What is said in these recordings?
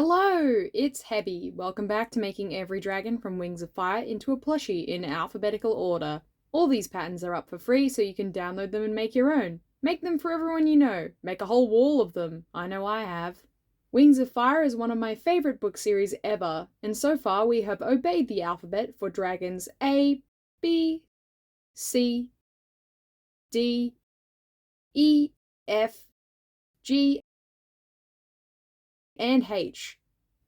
Hello, it's Hebby. Welcome back to making every dragon from Wings of Fire into a plushie in alphabetical order. All these patterns are up for free, so you can download them and make your own. Make them for everyone you know. Make a whole wall of them. I know I have. Wings of Fire is one of my favourite book series ever, and so far we have obeyed the alphabet for dragons A, B, C, D, E, F, G, and H.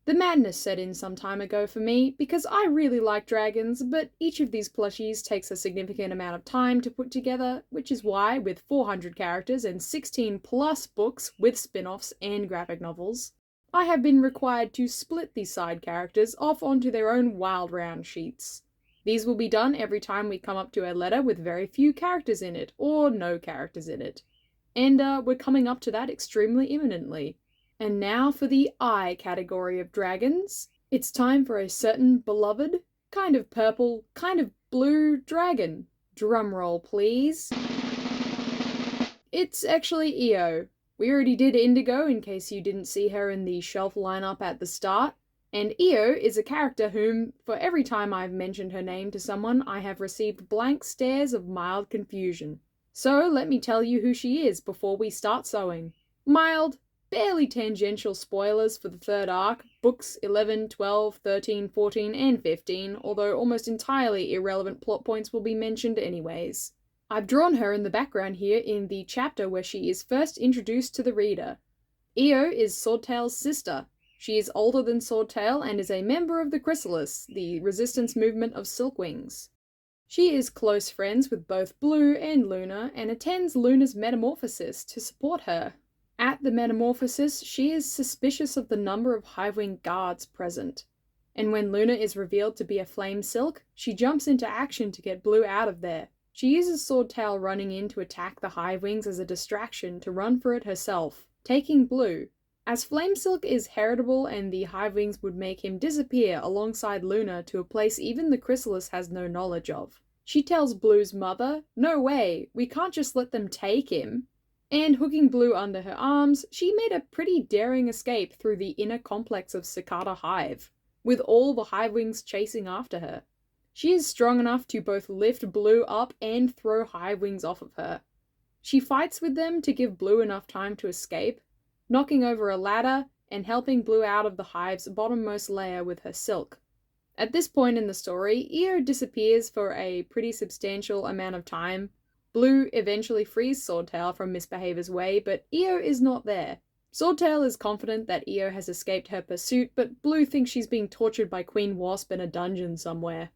The madness set in some time ago for me because I really like dragons, but each of these plushies takes a significant amount of time to put together, which is why, with 400 characters and 16 plus books with spin-offs and graphic novels, I have been required to split these side characters off onto their own wild round sheets. These will be done every time we come up to a letter with very few characters in it, or no characters in it. And we're coming up to that extremely imminently. And now for the I category of dragons. It's time for a certain beloved, kind of purple, kind of blue dragon. Drumroll, please. It's actually Io. We already did Indigo in case you didn't see her in the shelf lineup at the start. And Io is a character whom, for every time I've mentioned her name to someone, I have received blank stares of mild confusion. So let me tell you who she is before we start sewing. Mild, barely tangential spoilers for the third arc, books 11, 12, 13, 14, and 15, although almost entirely irrelevant plot points will be mentioned anyways. I've drawn her in the background here in the chapter where she is first introduced to the reader. Io is Swordtail's sister. She is older than Swordtail and is a member of the Chrysalis, the resistance movement of Silkwings. She is close friends with both Blue and Luna and attends Luna's metamorphosis to support her. At the metamorphosis, she is suspicious of the number of Hivewing guards present. And when Luna is revealed to be a flame silk, she jumps into action to get Blue out of there. She uses Swordtail running in to attack the Hivewings as a distraction to run for it herself, taking Blue. As flame silk is heritable and the Hivewings would make him disappear alongside Luna to a place even the Chrysalis has no knowledge of. She tells Blue's mother, "No way, we can't just let them take him." And hooking Blue under her arms, she made a pretty daring escape through the inner complex of Cicada Hive, with all the Hivewings chasing after her. She is strong enough to both lift Blue up and throw Hivewings off of her. She fights with them to give Blue enough time to escape, knocking over a ladder and helping Blue out of the hive's bottommost layer with her silk. At this point in the story, Io disappears for a pretty substantial amount of time. Blue eventually frees Swordtail from Misbehavior's way, but Io is not there. Swordtail is confident that Io has escaped her pursuit, but Blue thinks she's being tortured by Queen Wasp in a dungeon somewhere.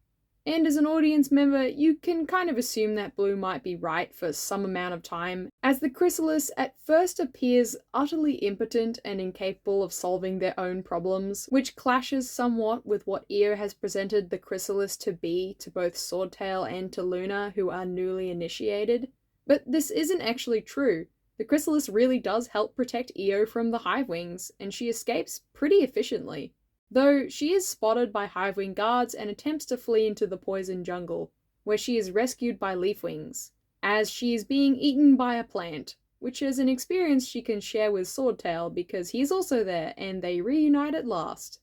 And as an audience member, you can kind of assume that Blue might be right for some amount of time, as the Chrysalis at first appears utterly impotent and incapable of solving their own problems, which clashes somewhat with what Io has presented the Chrysalis to be to both Swordtail and to Luna, who are newly initiated. But this isn't actually true. The Chrysalis really does help protect Io from the Hivewings, and she escapes pretty efficiently. Though she is spotted by Hivewing guards and attempts to flee into the poison jungle, where she is rescued by Leafwings, as she is being eaten by a plant, which is an experience she can share with Swordtail because he is also there and they reunite at last.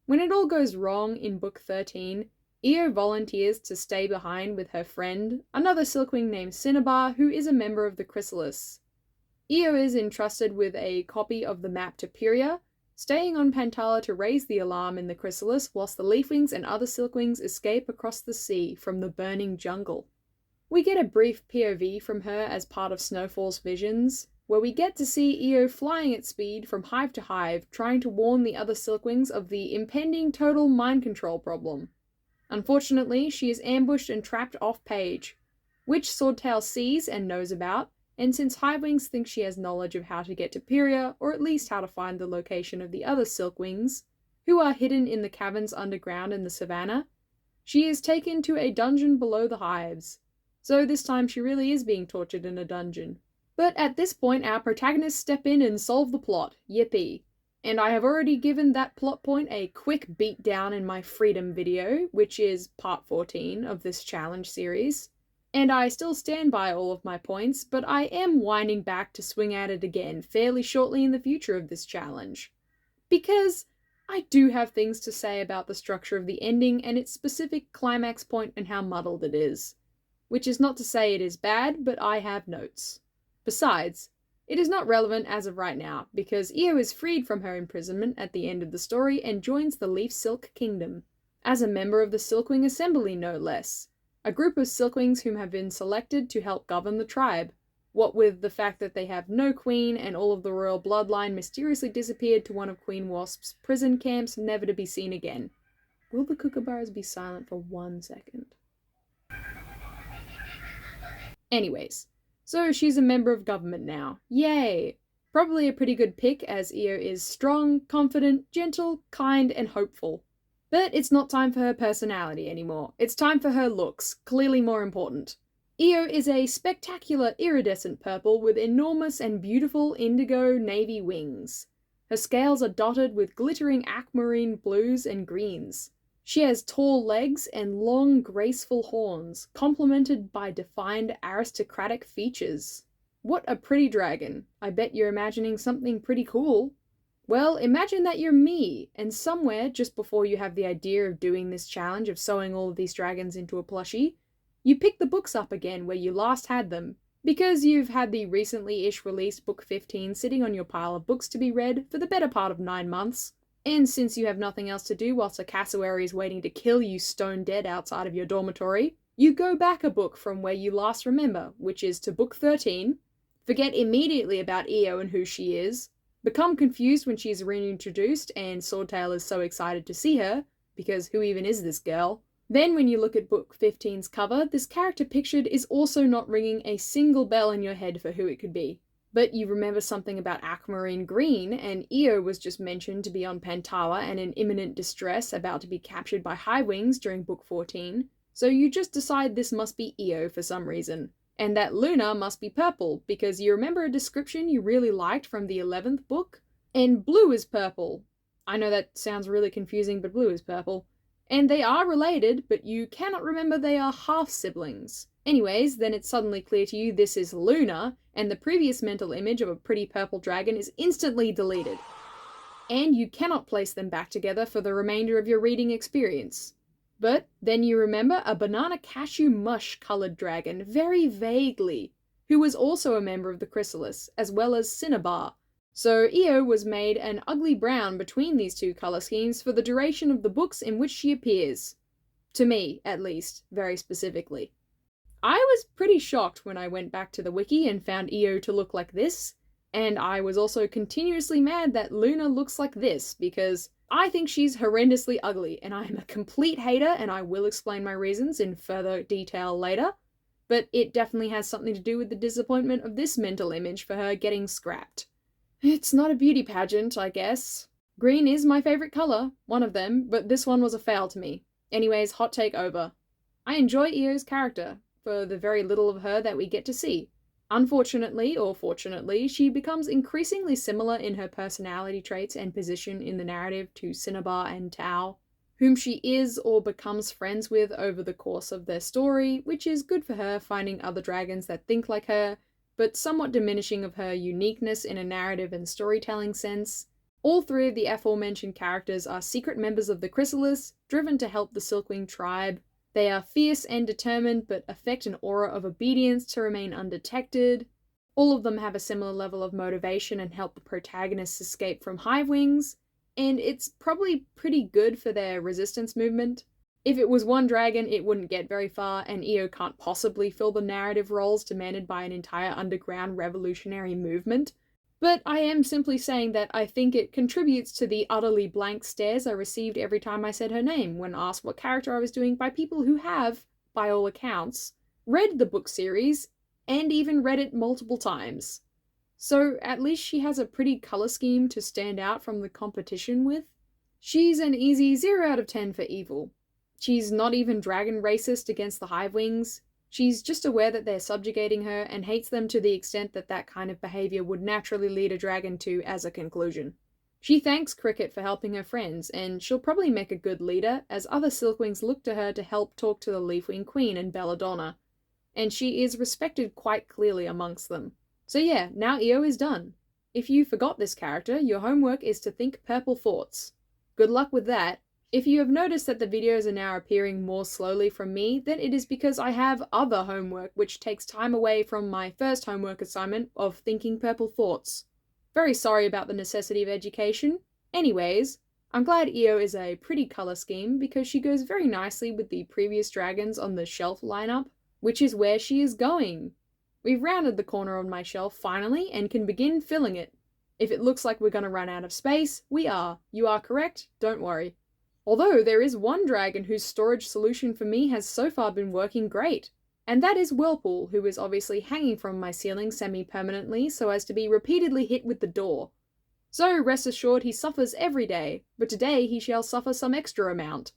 When it all goes wrong in Book 13, Io volunteers to stay behind with her friend, another Silkwing named Cinnabar, who is a member of the Chrysalis. Io is entrusted with a copy of the map to Pyria, staying on Pantala to raise the alarm in the Chrysalis whilst the Leafwings and other Silkwings escape across the sea from the burning jungle. We get a brief POV from her as part of Snowfall's visions, where we get to see Io flying at speed from hive to hive, trying to warn the other Silkwings of the impending total mind control problem. Unfortunately, she is ambushed and trapped off-page, which Swordtail sees and knows about, and since Hivewings think she has knowledge of how to get to Pyria, or at least how to find the location of the other Silkwings, who are hidden in the caverns underground in the savannah, she is taken to a dungeon below the hives. So this time she really is being tortured in a dungeon. But at this point our protagonists step in and solve the plot, yippee. And I have already given that plot point a quick beatdown in my Freedom video, which is part 14 of this challenge series. And I still stand by all of my points, but I am winding back to swing at it again fairly shortly in the future of this challenge. Because I do have things to say about the structure of the ending and its specific climax point and how muddled it is. Which is not to say it is bad, but I have notes. Besides, it is not relevant as of right now, because Io is freed from her imprisonment at the end of the story and joins the Leaf Silk Kingdom, as a member of the Silkwing Assembly no less, a group of Silkwings whom have been selected to help govern the tribe. What with the fact that they have no queen and all of the royal bloodline mysteriously disappeared to one of Queen Wasp's prison camps, never to be seen again. Will the kookaburras be silent for 1 second? Anyways, so she's a member of government now. Yay! Probably a pretty good pick, as Io is strong, confident, gentle, kind, and hopeful. But it's not time for her personality anymore. It's time for her looks, clearly more important. Io is a spectacular iridescent purple with enormous and beautiful indigo navy wings. Her scales are dotted with glittering aquamarine blues and greens. She has tall legs and long, graceful horns, complemented by defined aristocratic features. What a pretty dragon. I bet you're imagining something pretty cool. Well, imagine that you're me, and somewhere just before you have the idea of doing this challenge of sewing all of these dragons into a plushie, you pick the books up again where you last had them, because you've had the recently-ish released book 15 sitting on your pile of books to be read for the better part of 9 months. And since you have nothing else to do whilst a cassowary is waiting to kill you stone dead outside of your dormitory, you go back a book from where you last remember, which is to book 13, forget immediately about Io and who she is, become confused when she's reintroduced and Swordtail is so excited to see her, because who even is this girl? Then when you look at book 15's cover, this character pictured is also not ringing a single bell in your head for who it could be. But you remember something about aquamarine green, and Io was just mentioned to be on Pantawa and in imminent distress about to be captured by High Wings during book 14, so you just decide this must be Io for some reason. And that Luna must be purple, because you remember a description you really liked from the 11th book? And blue is purple. I know that sounds really confusing, but blue is purple. And they are related, but you cannot remember they are half-siblings. Anyways, then it's suddenly clear to you this is Luna, and the previous mental image of a pretty purple dragon is instantly deleted. And you cannot place them back together for the remainder of your reading experience. But then you remember a banana cashew mush coloured dragon, very vaguely, who was also a member of the Chrysalis, as well as Cinnabar. So Io was made an ugly brown between these two colour schemes for the duration of the books in which she appears. To me, at least, very specifically. I was pretty shocked when I went back to the wiki and found Io to look like this, and I was also continuously mad that Luna looks like this, because I think she's horrendously ugly, and I'm a complete hater, and I will explain my reasons in further detail later, but it definitely has something to do with the disappointment of this mental image for her getting scrapped. It's not a beauty pageant, I guess. Green is my favourite colour, one of them, but this one was a fail to me. Anyways, hot take over. I enjoy Io's character, for the very little of her that we get to see. Unfortunately, or fortunately, she becomes increasingly similar in her personality traits and position in the narrative to Cinnabar and Tau, whom she is or becomes friends with over the course of their story, which is good for her finding other dragons that think like her, but somewhat diminishing of her uniqueness in a narrative and storytelling sense. All three of the aforementioned characters are secret members of the Chrysalis, driven to help the Silkwing tribe. They are fierce and determined, but affect an aura of obedience to remain undetected. All of them have a similar level of motivation and help the protagonists escape from Hive Wings, and it's probably pretty good for their resistance movement. If it was one dragon, it wouldn't get very far, and Io can't possibly fill the narrative roles demanded by an entire underground revolutionary movement. But I am simply saying that I think it contributes to the utterly blank stares I received every time I said her name when asked what character I was doing by people who have, by all accounts, read the book series, and even read it multiple times. So at least she has a pretty colour scheme to stand out from the competition with. She's an easy 0 out of 10 for evil. She's not even dragon racist against the Hive Wings. She's just aware that they're subjugating her and hates them to the extent that that kind of behaviour would naturally lead a dragon to as a conclusion. She thanks Cricket for helping her friends, and she'll probably make a good leader as other Silkwings look to her to help talk to the Leafwing Queen and Belladonna. And she is respected quite clearly amongst them. So yeah, now Io is done. If you forgot this character, your homework is to think purple thoughts. Good luck with that. If you have noticed that the videos are now appearing more slowly from me, then it is because I have other homework which takes time away from my first homework assignment of thinking purple thoughts. Very sorry about the necessity of education. Anyways, I'm glad Io is a pretty colour scheme because she goes very nicely with the previous dragons on the shelf lineup, which is where she is going. We've rounded the corner on my shelf finally and can begin filling it. If it looks like we're going to run out of space, we are. You are correct, don't worry. Although there is one dragon whose storage solution for me has so far been working great, and that is Whirlpool, who is obviously hanging from my ceiling semi-permanently so as to be repeatedly hit with the door. So rest assured he suffers every day, but today he shall suffer some extra amount.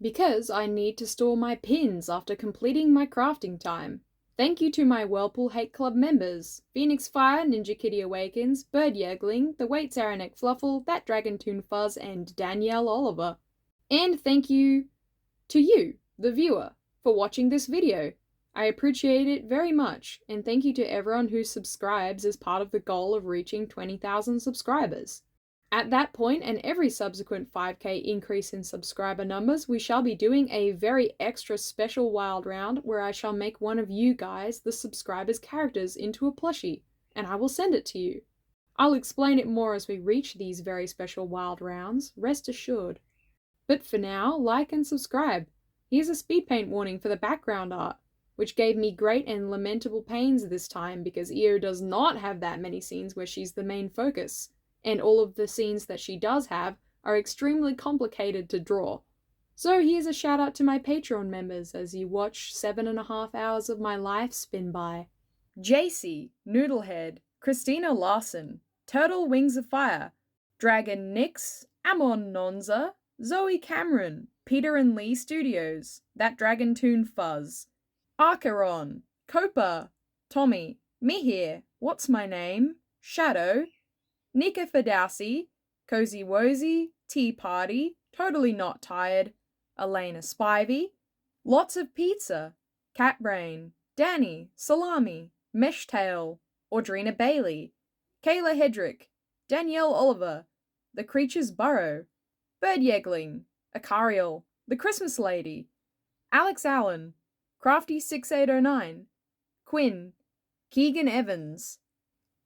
Because I need to store my pins after completing my crafting time. Thank you to my Whirlpool Hate Club members, Phoenix Fire, Ninja Kitty Awakens, Bird Yergling, The Wait Zaranek Fluffle, That Dragon Toon Fuzz, and Danielle Oliver. And thank you to you, the viewer, for watching this video. I appreciate it very much, and thank you to everyone who subscribes as part of the goal of reaching 20,000 subscribers. At that point, and every subsequent 5k increase in subscriber numbers, we shall be doing a very extra special wild round where I shall make one of you guys, the subscribers' characters, into a plushie, and I will send it to you. I'll explain it more as we reach these very special wild rounds, rest assured. But for now, like and subscribe. Here's a Spedpaint warning for the background art, which gave me great and lamentable pains this time because Io does not have that many scenes where she's the main focus, and all of the scenes that she does have are extremely complicated to draw. So here's a shout out to my Patreon members as you watch 7.5 hours of my life spin by. JC, Noodlehead, Christina Larson, Turtle Wings of Fire, Dragon Nix, Amon Nonza, Zoe Cameron, Peter and Lee Studios, That Dragon Toon Fuzz, Archeron, Copa, Tommy, Mihir, What's My Name, Shadow, Nika Fadowsi, Cozy Wozy, Tea Party, Totally Not Tired, Elena Spivey, Lots of Pizza, Catbrain, Danny, Salami, Meshtail, Audrina Bailey, Kayla Hedrick, Danielle Oliver, The Creature's Burrow, Bird Yegling, Acariel, The Christmas Lady, Alex Allen, Crafty6809, Quinn, Keegan Evans,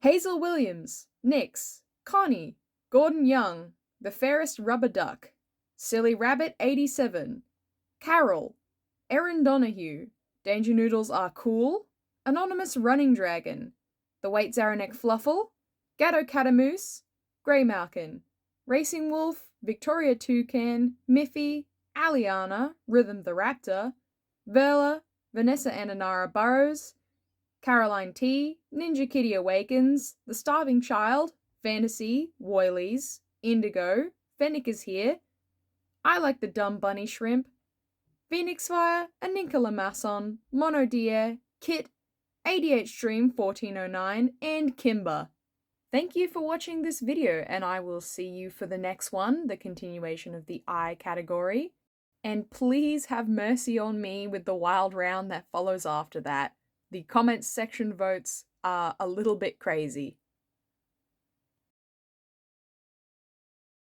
Hazel Williams, Nix, Connie, Gordon Young, The Fairest Rubber Duck, Silly Rabbit 87, Carol, Erin Donahue, Danger Noodles Are Cool, Anonymous Running Dragon, The Wait Zaranek Fluffle, Gatto Catamoose, Grey Malkin, Racing Wolf, Victoria Toucan, Miffy, Aliana, Rhythm the Raptor, Verla, Vanessa Ananara Burrows, Caroline T, Ninja Kitty Awakens, The Starving Child, Fantasy, Woilies, Indigo, Fennec is Here, I Like the Dumb Bunny Shrimp, Phoenix Fire, Aninkula Masson, Mono Dier, Kit, 88 Stream 1409, and Kimber. Thank you for watching this video, and I will see you for the next one, the continuation of the I category. And please have mercy on me with the wild round that follows after that. The comments section votes are a little bit crazy.